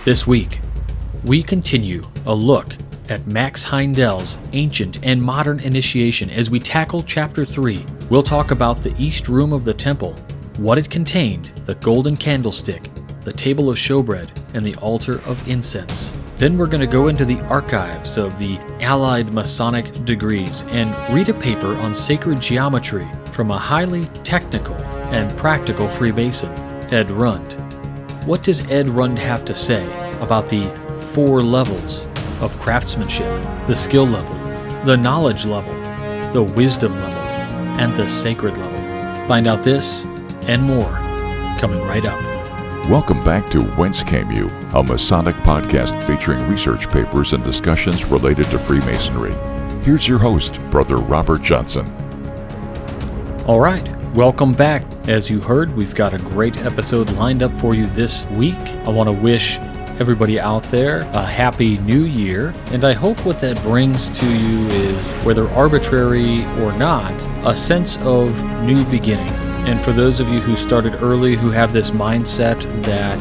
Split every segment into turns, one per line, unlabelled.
This week, we continue a look at Max Heindel's Ancient and Modern Initiation as we tackle Chapter 3. We'll talk about the East Room of the Temple, what it contained, the Golden Candlestick, the Table of Shewbread, and the Altar of Incense. Then we're going to go into the archives of the Allied Masonic Degrees and read a paper on sacred geometry from a highly technical and practical Freemason, Ed Rund. What does Ed Rund have to say about the 4 levels of craftsmanship, the skill level, the knowledge level, the wisdom level, and the sacred level? Find out this and more coming right up.
Welcome back to Whence Came You, a Masonic podcast featuring research papers and discussions related to Freemasonry. Here's your host, Brother Robert Johnson.
All right, welcome back. As you heard, we've got a great episode lined up for you this week. I want to wish everybody out there a happy new year, and I hope what that brings to you is, whether arbitrary or not, a sense of new beginning. And for those of you who started early, who have this mindset that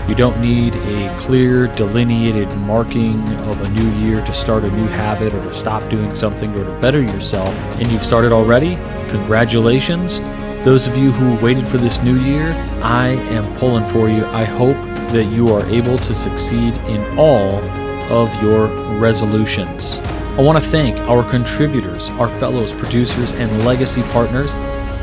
you don't need a clear, delineated marking of a new year to start a new habit or to stop doing something or to better yourself, and you've started already, congratulations. Those of you who waited for this new year, I am pulling for you. I hope that you are able to succeed in all of your resolutions. I want to thank our contributors, our fellows, producers, and legacy partners.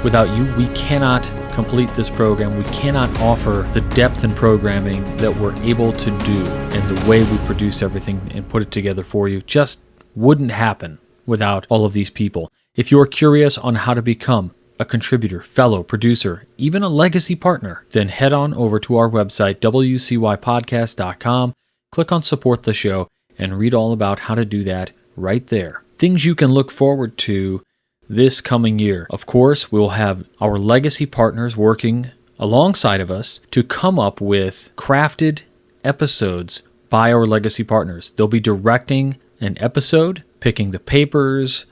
Without you, we cannot complete this program. We cannot offer the depth in programming that we're able to do, and the way we produce everything and put it together for you just wouldn't happen without all of these people. If you're curious on how to become a contributor, fellow, producer, even a legacy partner, then head on over to our website, wcypodcast.com, click on Support the Show, and read all about how to do that right there. Things you can look forward to this coming year. Of course, we'll have our legacy partners working alongside of us to come up with crafted episodes by our legacy partners. They'll be directing an episode, picking the papers,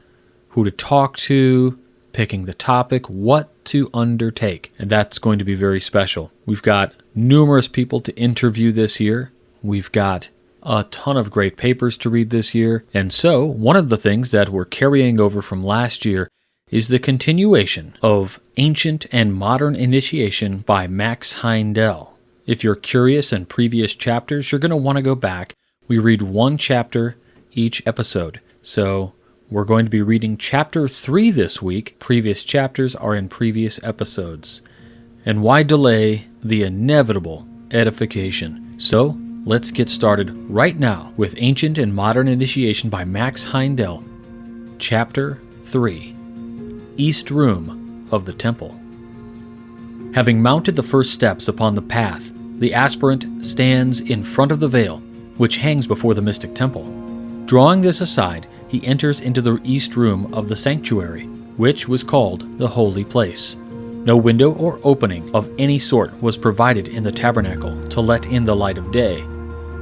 who to talk to, picking the topic, what to undertake. And that's going to be very special. We've got numerous people to interview this year. We've got a ton of great papers to read this year. And so, one of the things that we're carrying over from last year is the continuation of Ancient and Modern Initiation by Max Heindel. If you're curious in previous chapters, you're going to want to go back. We read one chapter each episode. So, we're going to be reading Chapter 3 this week. Previous chapters are in previous episodes. And why delay the inevitable edification? So, let's get started right now with Ancient and Modern Initiation by Max Heindel. Chapter 3, East Room of the Temple. Having mounted the first steps upon the path, the aspirant stands in front of the veil, which hangs before the mystic temple. Drawing this aside, he enters into the East Room of the sanctuary, which was called the Holy Place. No window or opening of any sort was provided in the tabernacle to let in the light of day.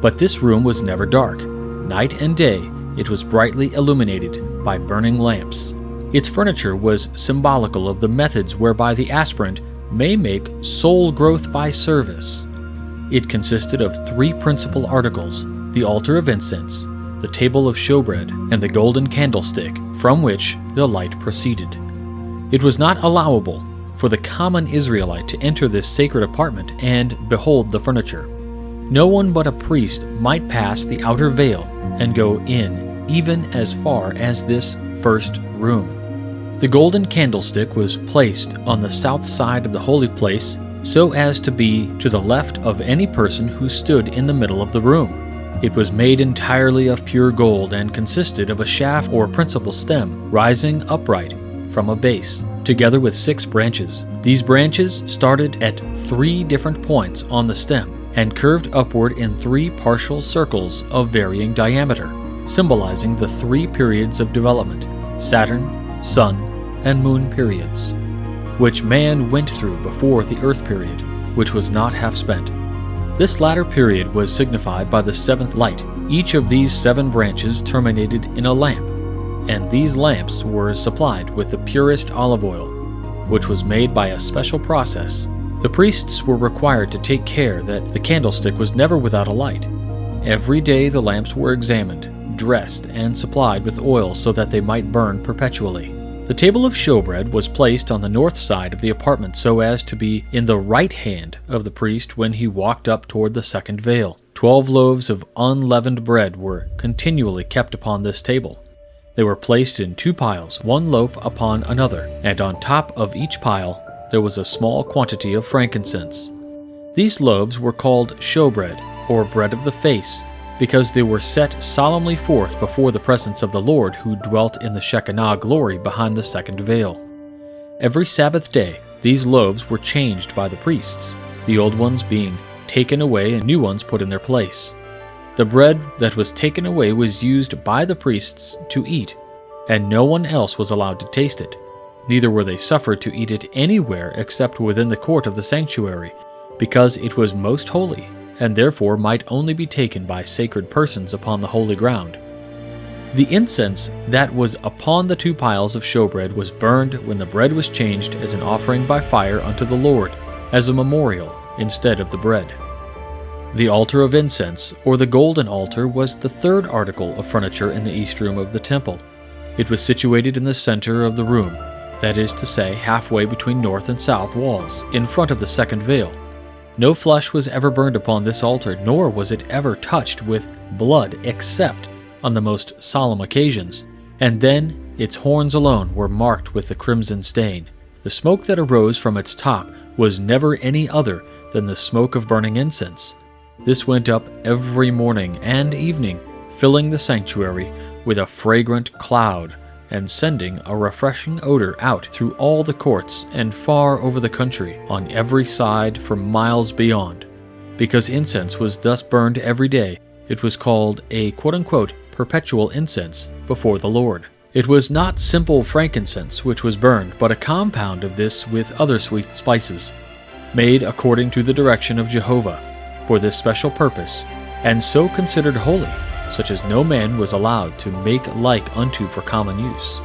But this room was never dark. Night and day, it was brightly illuminated by burning lamps. Its furniture was symbolical of the methods whereby the aspirant may make soul growth by service. It consisted of 3 principal articles: the Altar of Incense, the Table of Shewbread, and the Golden Candlestick, from which the light proceeded. It was not allowable for the common Israelite to enter this sacred apartment and behold the furniture. No one but a priest might pass the outer veil and go in even as far as this first room. The golden candlestick was placed on the south side of the holy place so as to be to the left of any person who stood in the middle of the room. It was made entirely of pure gold and consisted of a shaft or principal stem rising upright from a base, together with 6 branches. These branches started at 3 different points on the stem and curved upward in 3 partial circles of varying diameter, symbolizing the 3 periods of development: Saturn, Sun, and Moon periods, which man went through before the Earth period, which was not half spent. This latter period was signified by the 7th light. Each of these 7 branches terminated in a lamp, and these lamps were supplied with the purest olive oil, which was made by a special process The priests were required to take care that the candlestick was never without a light. Every day the lamps were examined, dressed, and supplied with oil so that they might burn perpetually. The table of showbread was placed on the north side of the apartment so as to be in the right hand of the priest when he walked up toward the second veil. 12 loaves of unleavened bread were continually kept upon this table. They were placed in 2 piles, one loaf upon another, and on top of each pile there was a small quantity of frankincense. These loaves were called showbread, or bread of the face, because they were set solemnly forth before the presence of the Lord who dwelt in the Shekinah glory behind the second veil. Every Sabbath day, these loaves were changed by the priests, the old ones being taken away and new ones put in their place. The bread that was taken away was used by the priests to eat, and no one else was allowed to taste it. Neither were they suffered to eat it anywhere except within the court of the sanctuary, because it was most holy, and therefore might only be taken by sacred persons upon the holy ground. The incense that was upon the 2 piles of showbread was burned when the bread was changed as an offering by fire unto the Lord, as a memorial instead of the bread. The altar of incense, or the golden altar, was the 3rd article of furniture in the east room of the temple. It was situated in the center of the room, that is to say, halfway between north and south walls, in front of the second veil. No flesh was ever burned upon this altar, nor was it ever touched with blood except on the most solemn occasions, and then its horns alone were marked with the crimson stain. The smoke that arose from its top was never any other than the smoke of burning incense. This went up every morning and evening, filling the sanctuary with a fragrant cloud and sending a refreshing odor out through all the courts and far over the country on every side for miles beyond. Because incense was thus burned every day, it was called a quote-unquote perpetual incense before the Lord. It was not simple frankincense which was burned, but a compound of this with other sweet spices, made according to the direction of Jehovah, for this special purpose, and so considered holy, such as no man was allowed to make like unto for common use.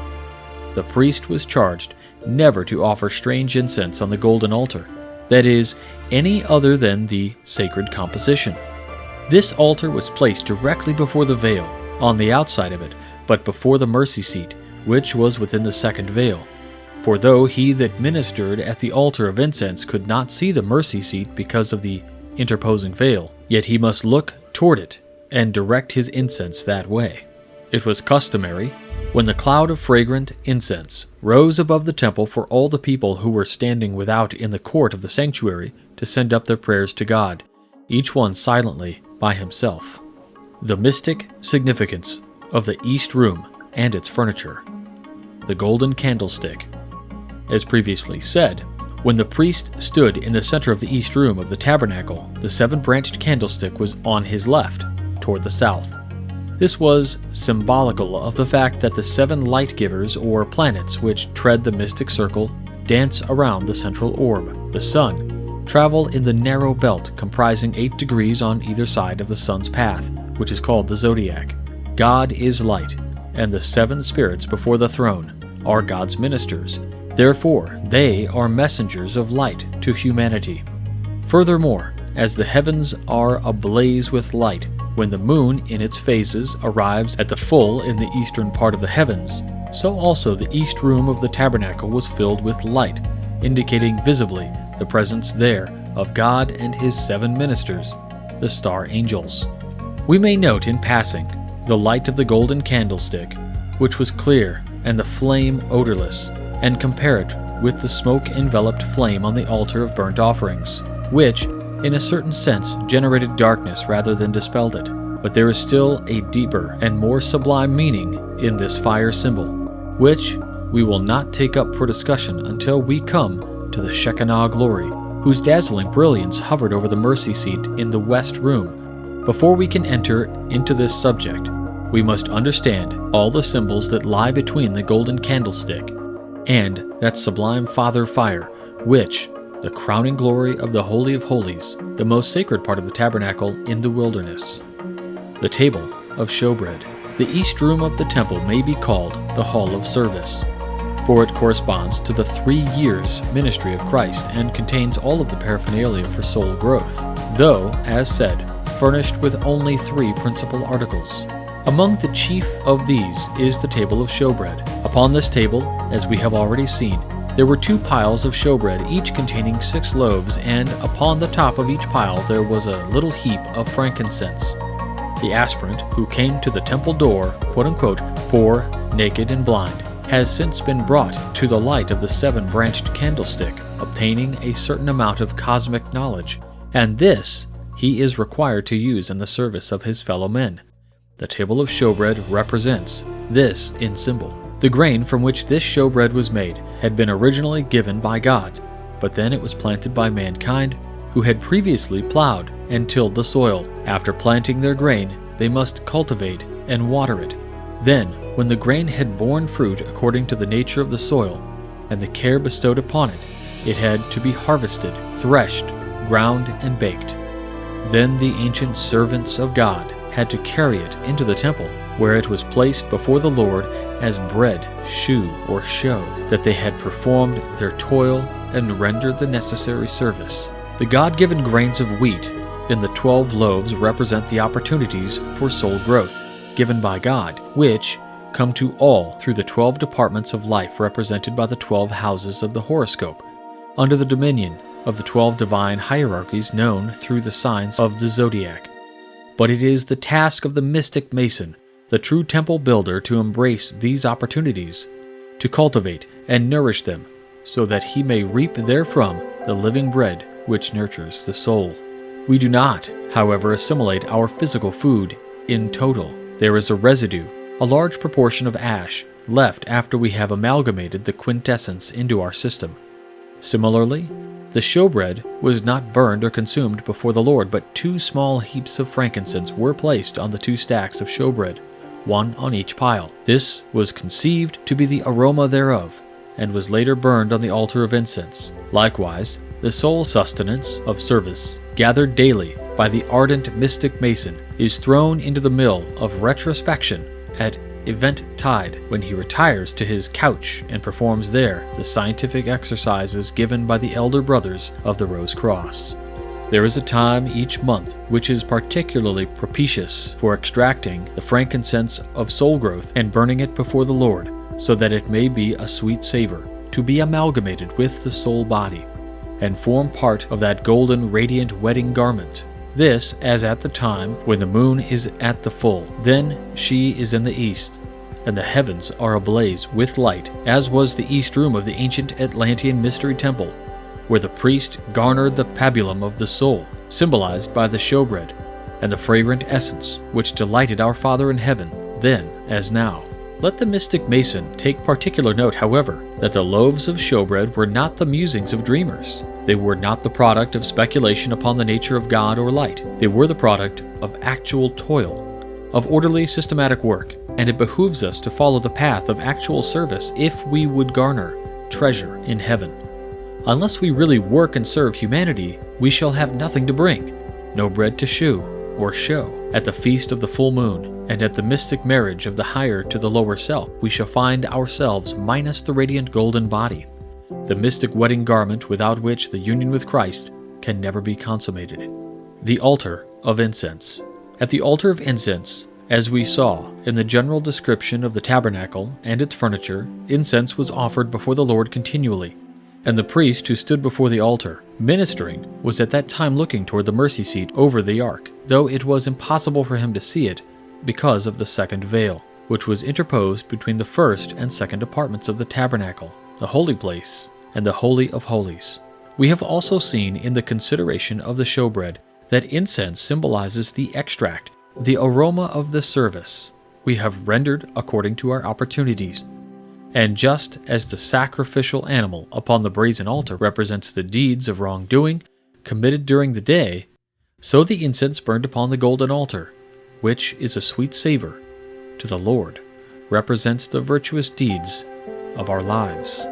The priest was charged never to offer strange incense on the golden altar, that is, any other than the sacred composition. This altar was placed directly before the veil, on the outside of it, but before the mercy seat, which was within the second veil. For though he that ministered at the altar of incense could not see the mercy seat because of the interposing veil, yet he must look toward it and direct his incense that way. It was customary, when the cloud of fragrant incense rose above the temple, for all the people who were standing without in the court of the sanctuary to send up their prayers to God, each one silently by himself. The mystic significance of the east room and its furniture. The golden candlestick. As previously said, when the priest stood in the center of the east room of the tabernacle, the 7-branched candlestick was on his left, toward the south. This was symbolical of the fact that the 7 light givers, or planets, which tread the mystic circle, dance around the central orb, the sun, travel in the narrow belt comprising 8 degrees on either side of the sun's path, which is called the zodiac. God is light, and the 7 spirits before the throne are God's ministers. Therefore, they are messengers of light to humanity. Furthermore, as the heavens are ablaze with light, when the moon in its phases arrives at the full in the eastern part of the heavens, so also the east room of the tabernacle was filled with light, indicating visibly the presence there of God and his 7 ministers, the star angels. We may note in passing the light of the golden candlestick, which was clear and the flame odorless, and compare it with the smoke-enveloped flame on the altar of burnt offerings, which, in a certain sense, generated darkness rather than dispelled it. But there is still a deeper and more sublime meaning in this fire symbol, which we will not take up for discussion until we come to the Shekinah glory, whose dazzling brilliance hovered over the mercy seat in the west room. Before we can enter into this subject, we must understand all the symbols that lie between the golden candlestick and that sublime Father fire, which, the crowning glory of the Holy of Holies, the most sacred part of the tabernacle in the wilderness. The Table of Shewbread. The east room of the temple may be called the Hall of Service, for it corresponds to the 3 years ministry of Christ and contains all of the paraphernalia for soul growth, though, as said, furnished with only 3 principal articles. Among the chief of these is the Table of Shewbread. Upon this table, as we have already seen, there were 2 piles of showbread, each containing 6 loaves, and upon the top of each pile there was a little heap of frankincense. The aspirant who came to the temple door, quote-unquote, poor, naked, and blind, has since been brought to the light of the 7-branched candlestick, obtaining a certain amount of cosmic knowledge, and this he is required to use in the service of his fellow men. The Table of Shewbread represents this in symbol. The grain from which this showbread was made had been originally given by God, but then it was planted by mankind, who had previously plowed and tilled the soil. After planting their grain, they must cultivate and water it. Then, when the grain had borne fruit according to the nature of the soil, and the care bestowed upon it, it had to be harvested, threshed, ground, and baked. Then the ancient servants of God had to carry it into the temple, where it was placed before the Lord as bread, shew, or show that they had performed their toil and rendered the necessary service. The God-given grains of wheat in the 12 loaves represent the opportunities for soul growth given by God, which come to all through the 12 departments of life represented by the 12 houses of the horoscope, under the dominion of the 12 divine hierarchies known through the signs of the zodiac. But it is the task of the mystic mason, the true temple builder, to embrace these opportunities, to cultivate and nourish them, so that he may reap therefrom the living bread which nurtures the soul. We do not, however, assimilate our physical food in total. There is a residue, a large proportion of ash, left after we have amalgamated the quintessence into our system. Similarly, the showbread was not burned or consumed before the Lord, but 2 small heaps of frankincense were placed on the 2 stacks of showbread, 1 on each pile. This was conceived to be the aroma thereof, and was later burned on the altar of incense. Likewise, the soul sustenance of service, gathered daily by the ardent mystic mason, is thrown into the mill of retrospection at event tide, when he retires to his couch and performs there the scientific exercises given by the elder brothers of the Rose Cross. There is a time each month which is particularly propitious for extracting the frankincense of soul growth and burning it before the Lord, so that it may be a sweet savor, to be amalgamated with the soul body, and form part of that golden radiant wedding garment. This, as at the time when the moon is at the full, then she is in the east, and the heavens are ablaze with light, as was the east room of the ancient Atlantean mystery temple, where the priest garnered the pabulum of the soul, symbolized by the showbread, and the fragrant essence which delighted our Father in heaven, then as now. Let the mystic mason take particular note, however, that the loaves of showbread were not the musings of dreamers. They were not the product of speculation upon the nature of God or light. They were the product of actual toil, of orderly systematic work, and it behooves us to follow the path of actual service if we would garner treasure in heaven. Unless we really work and serve humanity, we shall have nothing to bring, no bread to shew or show. At the feast of the full moon, and at the mystic marriage of the higher to the lower self, we shall find ourselves minus the radiant golden body, the mystic wedding garment without which the union with Christ can never be consummated. The Altar of Incense. At the Altar of Incense, as we saw in the general description of the tabernacle and its furniture, incense was offered before the Lord continually, and the priest who stood before the altar, ministering, was at that time looking toward the mercy seat over the ark, though it was impossible for him to see it because of the second veil, which was interposed between the first and second apartments of the tabernacle, the holy place, and the Holy of Holies. We have also seen in the consideration of the showbread that incense symbolizes the extract, the aroma of the service we have rendered according to our opportunities. And just as the sacrificial animal upon the brazen altar represents the deeds of wrongdoing committed during the day, so the incense burned upon the golden altar, which is a sweet savor to the Lord, represents the virtuous deeds of our lives.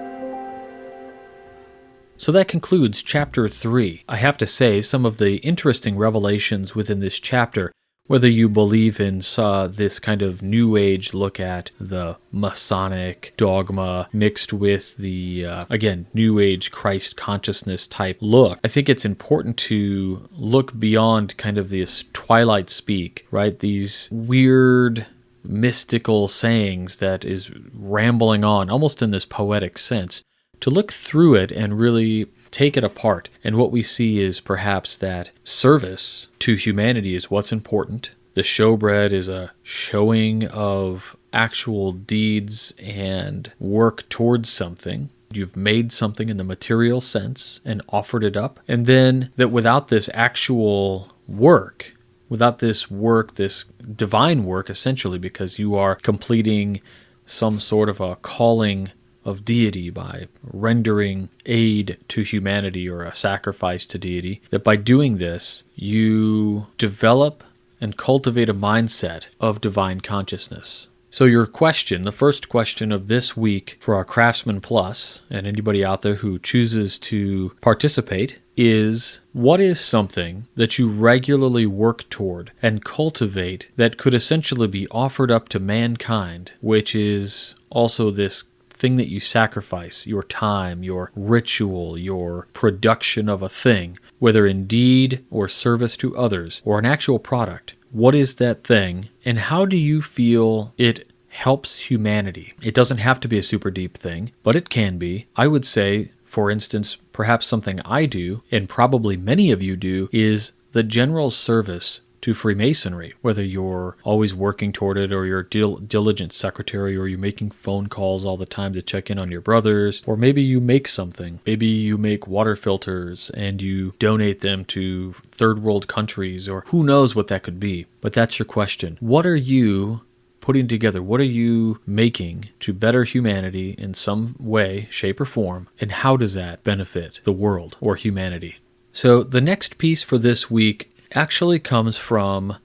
So that concludes chapter 3. I have to say, some of the interesting revelations within this chapter Whether you believe in this kind of New Age look at the Masonic dogma mixed with the, again, New Age Christ consciousness type look, I think it's important to look beyond kind of this Twilight speak, right? These weird mystical sayings that is rambling on, almost in this poetic sense, to look through it and really take it apart. And what we see is perhaps that service to humanity is what's important. The showbread is a showing of actual deeds and work towards something. You've made something in the material sense and offered it up. And then that without this actual work, without this work, this divine work essentially, because you are completing some sort of a calling of deity by rendering aid to humanity or a sacrifice to deity, that by doing this, you develop and cultivate a mindset of divine consciousness. So your question, the first question of this week for our Craftsman Plus, and anybody out there who chooses to participate, is what is something that you regularly work toward and cultivate that could essentially be offered up to mankind, which is also this thing that you sacrifice, your time, your ritual, your production of a thing, whether in deed or service to others or an actual product. What is that thing, and how do you feel it helps humanity? It doesn't have to be a super deep thing, but it can be. I would say, for instance, perhaps something I do, and probably many of you do, is the general service to Freemasonry, whether you're always working toward it or you're a diligent secretary or you're making phone calls all the time to check in on your brothers, or maybe you make something. Maybe you make water filters and you donate them to third world countries, or who knows what that could be. But that's your question. What are you putting together? What are you making to better humanity in some way, shape, or form? And how does that benefit the world or humanity? So the next piece for this week actually comes from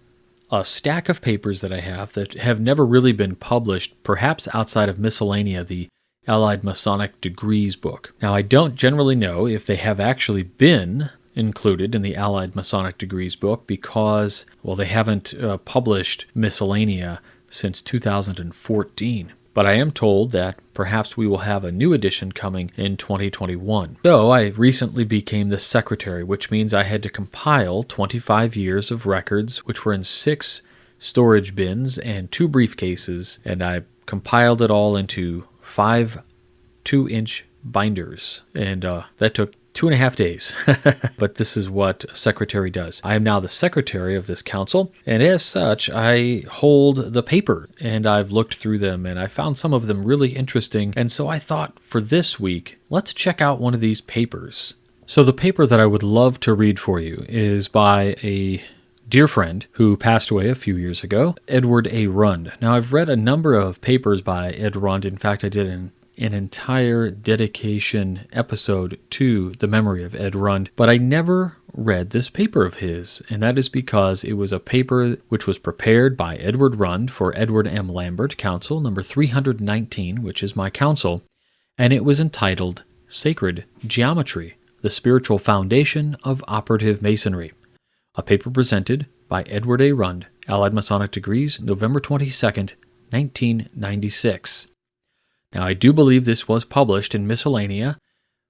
a stack of papers that I have that have never really been published, perhaps outside of Miscellanea, the Allied Masonic Degrees book. Now, I don't generally know if they have actually been included in the Allied Masonic Degrees book because, well, they haven't published Miscellanea since 2014. But I am told that perhaps we will have a new edition coming in 2021. So I recently became the secretary, which means I had to compile 25 years of records, which were in 6 storage bins and 2 briefcases, and I compiled it all into 5 2-inch binders, and that took 2.5 days. But this is what a secretary does. I am now the secretary of this council, and as such, I hold the paper, and I've looked through them, and I found some of them really interesting, and so I thought for this week, let's check out one of these papers. So the paper that I would love to read for you is by a dear friend who passed away a few years ago, Edward A. Rund. Now, I've read a number of papers by Ed Rund. In fact, I did an entire dedication episode to the memory of Ed Rund, but I never read this paper of his, and that is because it was a paper which was prepared by Edward Rund for Edward M. Lambert Council, number 319, which is my council, and it was entitled Sacred Geometry, the Spiritual Foundation of Operative Masonry, a paper presented by Edward A. Rund, Allied Masonic Degrees, November 22nd, 1996. Now, I do believe this was published in Miscellanea,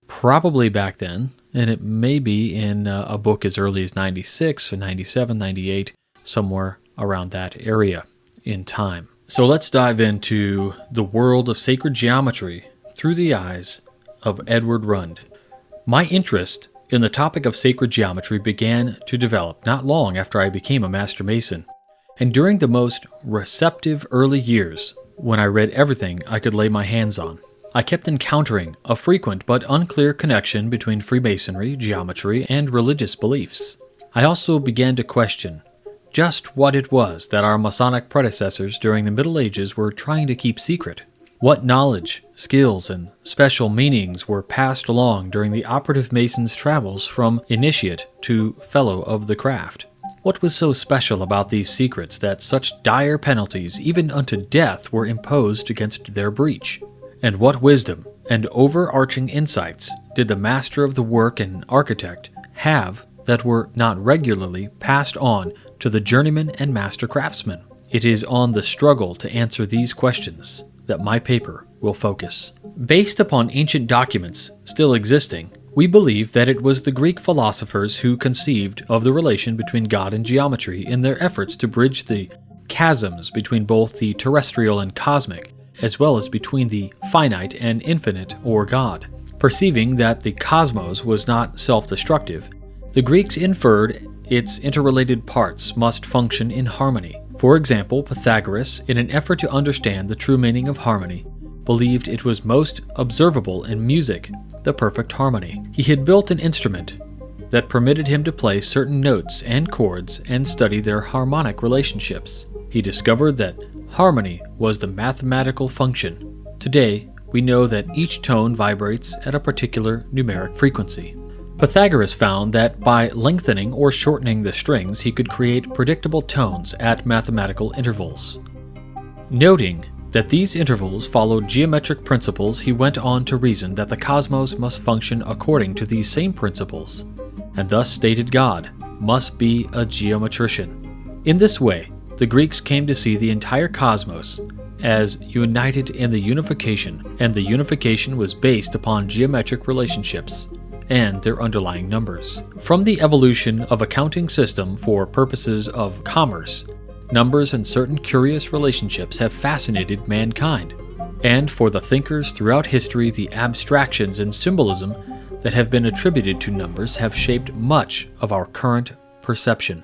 probably back then, and it may be in a book as early as 96, or 97, 98, somewhere around that area in time. So let's dive into the world of sacred geometry through the eyes of Edward Rund. My interest in the topic of sacred geometry began to develop not long after I became a Master Mason, and during the most receptive early years, when I read everything I could lay my hands on, I kept encountering a frequent but unclear connection between Freemasonry, geometry, and religious beliefs. I also began to question just what it was that our Masonic predecessors during the Middle Ages were trying to keep secret. What knowledge, skills, and special meanings were passed along during the operative Mason's travels from initiate to fellow of the craft? What was so special about these secrets that such dire penalties, even unto death, were imposed against their breach? And what wisdom and overarching insights did the master of the work and architect have that were not regularly passed on to the journeyman and master craftsman? It is on the struggle to answer these questions that my paper will focus. Based upon ancient documents still existing, we believe that it was the Greek philosophers who conceived of the relation between God and geometry in their efforts to bridge the chasms between both the terrestrial and cosmic, as well as between the finite and infinite or God. Perceiving that the cosmos was not self-destructive, the Greeks inferred its interrelated parts must function in harmony. For example, Pythagoras, in an effort to understand the true meaning of harmony, believed it was most observable in music, the perfect harmony. He had built an instrument that permitted him to play certain notes and chords and study their harmonic relationships. He discovered that harmony was the mathematical function. Today, we know that each tone vibrates at a particular numeric frequency. Pythagoras found that by lengthening or shortening the strings, he could create predictable tones at mathematical intervals. Noting that these intervals followed geometric principles, he went on to reason that the cosmos must function according to these same principles, and thus stated God must be a geometrician. In this way, the Greeks came to see the entire cosmos as united in the unification, and the unification was based upon geometric relationships and their underlying numbers. From the evolution of a counting system for purposes of commerce, numbers and certain curious relationships have fascinated mankind, and for the thinkers throughout history, the abstractions and symbolism that have been attributed to numbers have shaped much of our current perception.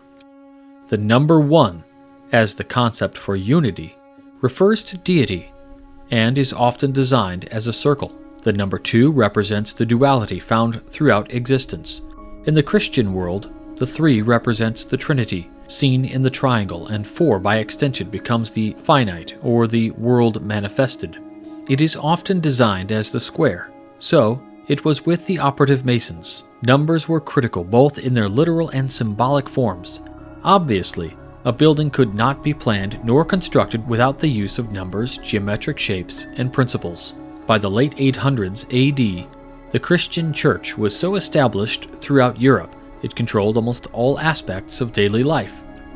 The number 1, as the concept for unity, refers to deity and is often designed as a circle. The number 2 represents the duality found throughout existence. In the Christian world, the 3 represents the Trinity, seen in the triangle, and 4 by extension becomes the finite or the world manifested. It is often designed as the square. So, it was with the operative Masons. Numbers were critical both in their literal and symbolic forms. Obviously, a building could not be planned nor constructed without the use of numbers, geometric shapes, and principles. By the late 800s AD, the Christian Church was so established throughout Europe, it controlled almost all aspects of daily life,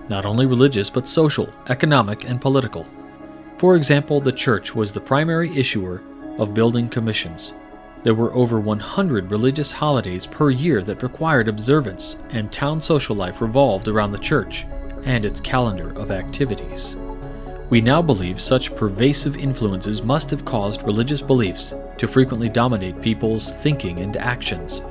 not only religious but social, economic, and political. For example, the Church was the primary issuer of building commissions. There were over 100 religious holidays per year that required observance, and town social life revolved around the Church and its calendar of activities. We now believe such pervasive influences must have caused religious beliefs to frequently dominate people's thinking and actions.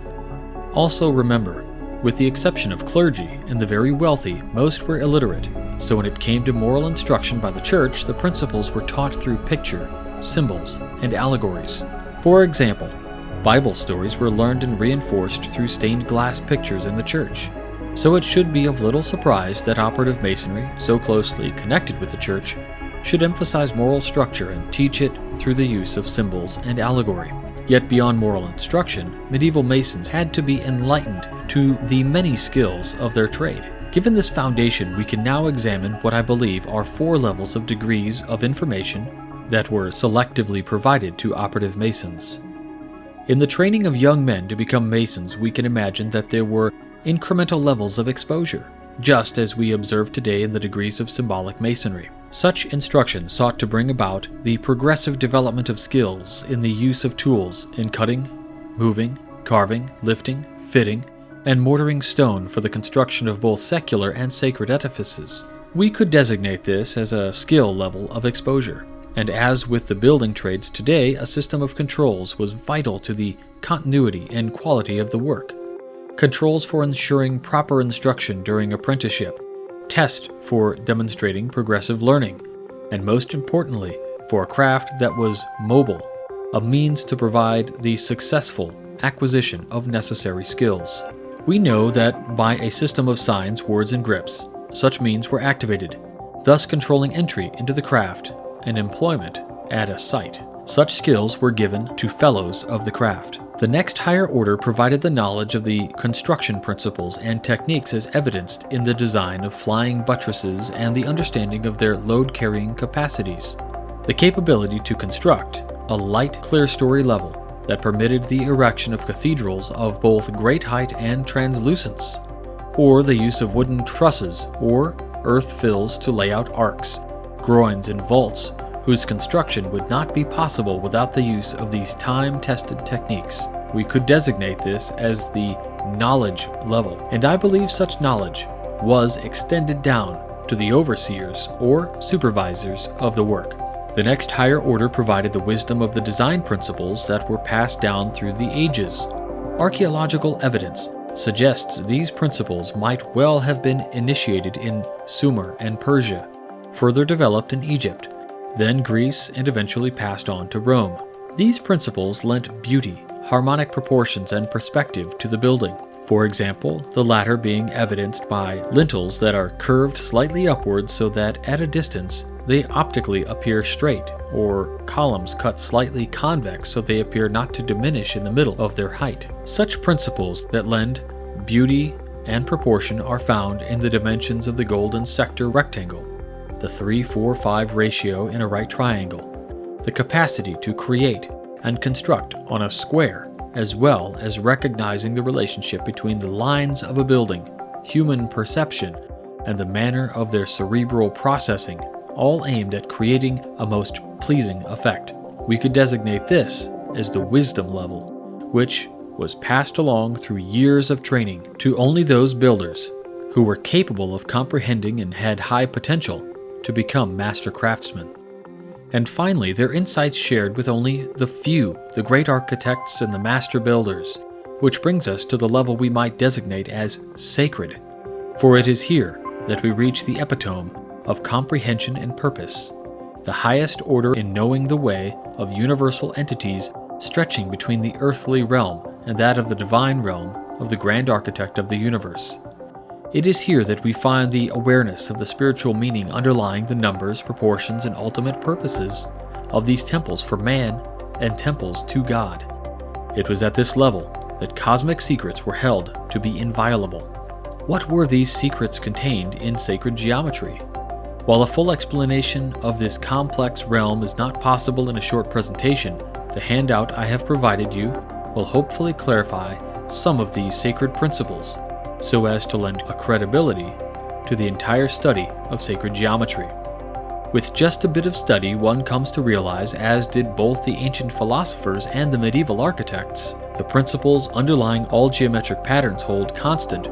Also remember, with the exception of clergy and the very wealthy, most were illiterate, so when it came to moral instruction by the Church, the principles were taught through picture, symbols, and allegories. For example, Bible stories were learned and reinforced through stained glass pictures in the Church. So it should be of little surprise that operative Masonry, so closely connected with the Church, should emphasize moral structure and teach it through the use of symbols and allegory. Yet beyond moral instruction, medieval Masons had to be enlightened to the many skills of their trade. Given this foundation, we can now examine what I believe are 4 levels of degrees of information that were selectively provided to operative Masons. In the training of young men to become Masons, we can imagine that there were incremental levels of exposure, just as we observe today in the degrees of symbolic Masonry. Such instruction sought to bring about the progressive development of skills in the use of tools in cutting, moving, carving, lifting, fitting, and mortaring stone for the construction of both secular and sacred edifices. We could designate this as a skill level of exposure, and as with the building trades today, a system of controls was vital to the continuity and quality of the work. Controls for ensuring proper instruction during apprenticeship, tests for demonstrating progressive learning, and most importantly, for a craft that was mobile, a means to provide the successful acquisition of necessary skills. We know that by a system of signs, words, and grips, such means were activated, thus controlling entry into the craft and employment at a site. Such skills were given to fellows of the craft. The next higher order provided the knowledge of the construction principles and techniques as evidenced in the design of flying buttresses and the understanding of their load-carrying capacities. The capability to construct a light clerestory level that permitted the erection of cathedrals of both great height and translucence, or the use of wooden trusses or earth fills to lay out arcs, groins, and vaults, whose construction would not be possible without the use of these time-tested techniques. We could designate this as the knowledge level, and I believe such knowledge was extended down to the overseers or supervisors of the work. The next higher order provided the wisdom of the design principles that were passed down through the ages. Archaeological evidence suggests these principles might well have been initiated in Sumer and Persia, further developed in Egypt, then Greece, and eventually passed on to Rome. These principles lent beauty, harmonic proportions, and perspective to the building. For example, the latter being evidenced by lintels that are curved slightly upwards so that at a distance they optically appear straight, or columns cut slightly convex so they appear not to diminish in the middle of their height. Such principles that lend beauty and proportion are found in the dimensions of the golden sector rectangle, the 3-4-5 ratio in a right triangle, the capacity to create and construct on a square, as well as recognizing the relationship between the lines of a building, human perception, and the manner of their cerebral processing, all aimed at creating a most pleasing effect. We could designate this as the wisdom level, which was passed along through years of training to only those builders who were capable of comprehending and had high potential to become master craftsmen. And finally, their insights shared with only the few, the great architects and the master builders, which brings us to the level we might designate as sacred, for it is here that we reach the epitome of comprehension and purpose, the highest order in knowing the way of universal entities stretching between the earthly realm and that of the divine realm of the grand architect of the universe. It is here that we find the awareness of the spiritual meaning underlying the numbers, proportions, and ultimate purposes of these temples for man and temples to God. It was at this level that cosmic secrets were held to be inviolable. What were these secrets contained in sacred geometry? While a full explanation of this complex realm is not possible in a short presentation, the handout I have provided you will hopefully clarify some of these sacred principles, so as to lend a credibility to the entire study of sacred geometry. With just a bit of study, one comes to realize, as did both the ancient philosophers and the medieval architects, the principles underlying all geometric patterns hold constant,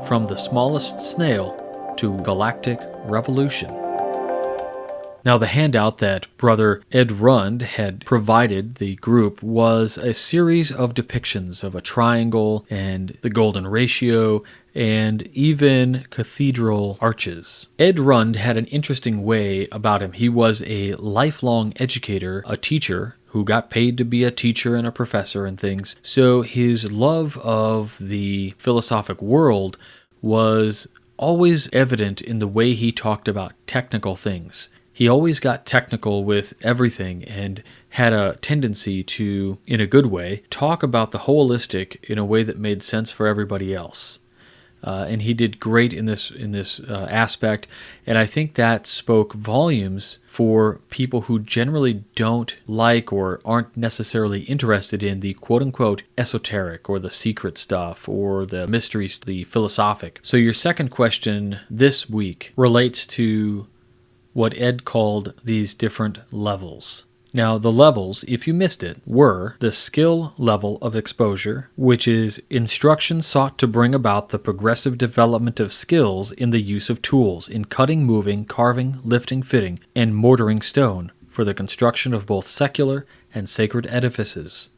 from the smallest snail to galactic revolution. Now, the handout that Brother Ed Rund had provided the group was a series of depictions of a triangle and the golden ratio and even cathedral arches. Ed Rund had an interesting way about him. He was a lifelong educator, a teacher who got paid to be a teacher and a professor and things. So his love of the philosophic world was always evident in the way he talked about technical things. He always got technical with everything and had a tendency to, in a good way, talk about the holistic in a way that made sense for everybody else. And he did great in this aspect, and I think that spoke volumes for people who generally don't like or aren't necessarily interested in the quote-unquote esoteric or the secret stuff or the mysteries, the philosophic. So your second question this week relates to what Ed called these different levels. Now, the levels, if you missed it, were the skill level of exposure, which is instruction sought to bring about the progressive development of skills in the use of tools in cutting, moving, carving, lifting, fitting, and mortaring stone for the construction of both secular and sacred edifices.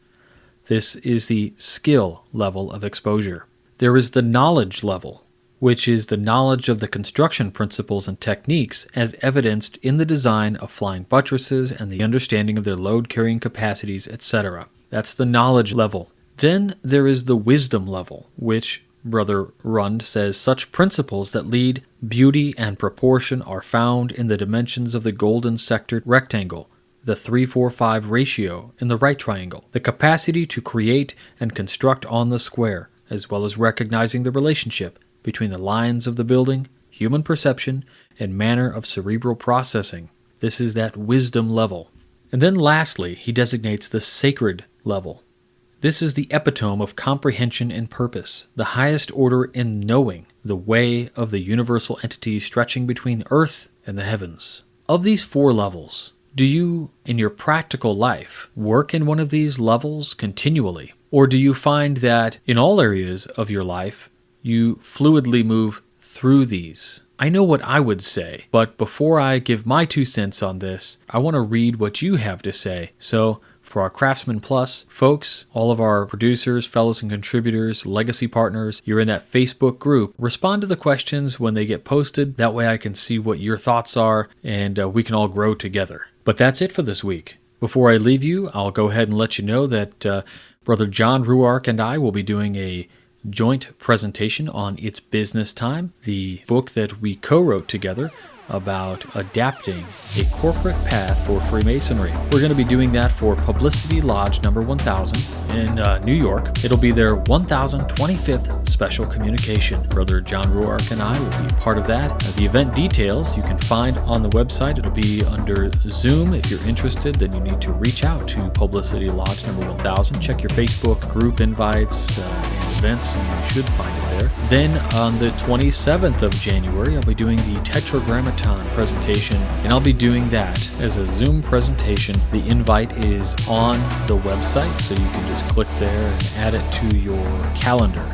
This is the skill level of exposure. There is the knowledge level, which is the knowledge of the construction principles and techniques as evidenced in the design of flying buttresses and the understanding of their load-carrying capacities, etc. That's the knowledge level. Then there is the wisdom level, which Brother Rund says such principles that lead beauty and proportion are found in the dimensions of the golden sector rectangle, the 3-4-5 ratio in the right triangle, the capacity to create and construct on the square, as well as recognizing the relationship between the lines of the building, human perception, and manner of cerebral processing. This is that wisdom level. And then lastly, he designates the sacred level. This is the epitome of comprehension and purpose, the highest order in knowing, the way of the universal entity stretching between earth and the heavens. Of these 4 levels, do you, in your practical life, work in one of these levels continually? Or do you find that in all areas of your life, you fluidly move through these? I know what I would say, but before I give my 2 cents on this, I want to read what you have to say. So, for our Craftsman Plus folks, all of our producers, fellows and contributors, legacy partners, you're in that Facebook group. Respond to the questions when they get posted. That way I can see what your thoughts are and we can all grow together. But that's it for this week. Before I leave you, I'll go ahead and let you know that Brother John Ruark and I will be doing a joint presentation on It's Business Time, the book that we co-wrote together about adapting a corporate path for Freemasonry. We're going to be doing that for Publicity Lodge number 1000 in New York. It'll be their 1025th special communication. Brother John Ruark and I will be part of that. The event details you can find on the website. It'll be under Zoom. If you're interested, then you need to reach out to Publicity Lodge number 1000. Check your Facebook group invites and events, and you should find it there. Then on the 27th of January, I'll be doing the Tetragrammaton presentation, and I'll be doing that as a Zoom presentation. The invite is on the website, so you can just click there and add it to your calendar.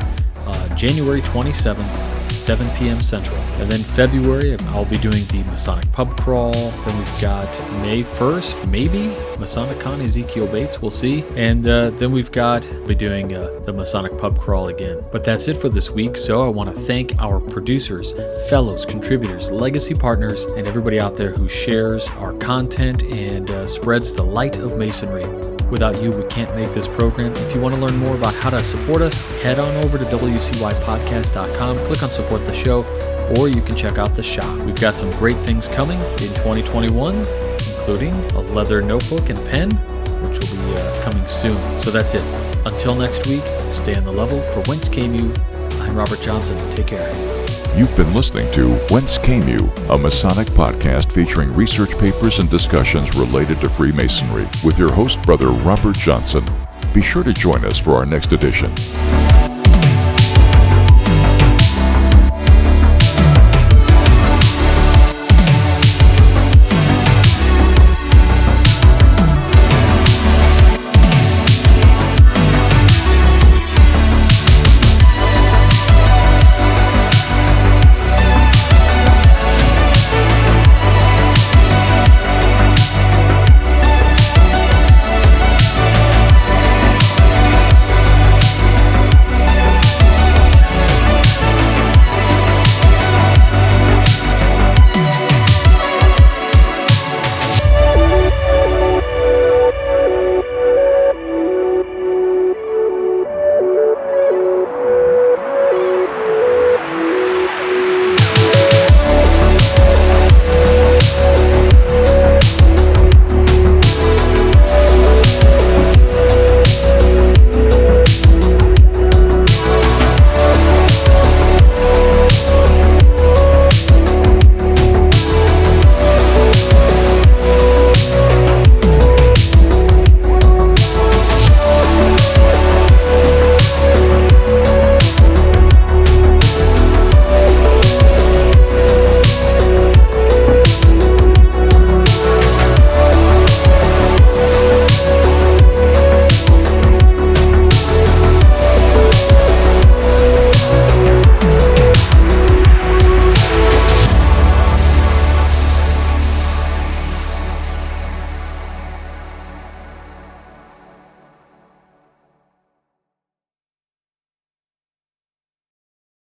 January 27th, 7 p.m. Central. And then February, I'll be doing the Masonic Pub Crawl. Then we've got May 1st, maybe, Masonic Con, Ezekiel Bates, we'll see. And then we'll be doing the Masonic Pub Crawl again. But that's it for this week, so I want to thank our producers, fellows, contributors, legacy partners, and everybody out there who shares our content and spreads the light of Masonry. Without you, we can't make this program. If you want to learn more about how to support us, head on over to wcypodcast.com, click on Support the Show, or you can check out the shop. We've got some great things coming in 2021, including a leather notebook and pen, which will be coming soon. So that's it. Until next week, stay on the level. For Whence Came You, I'm Robert Johnson. Take care.
You've been listening to Whence Came You, a Masonic podcast featuring research papers and discussions related to Freemasonry with your host, Brother Robert Johnson. Be sure to join us for our next edition.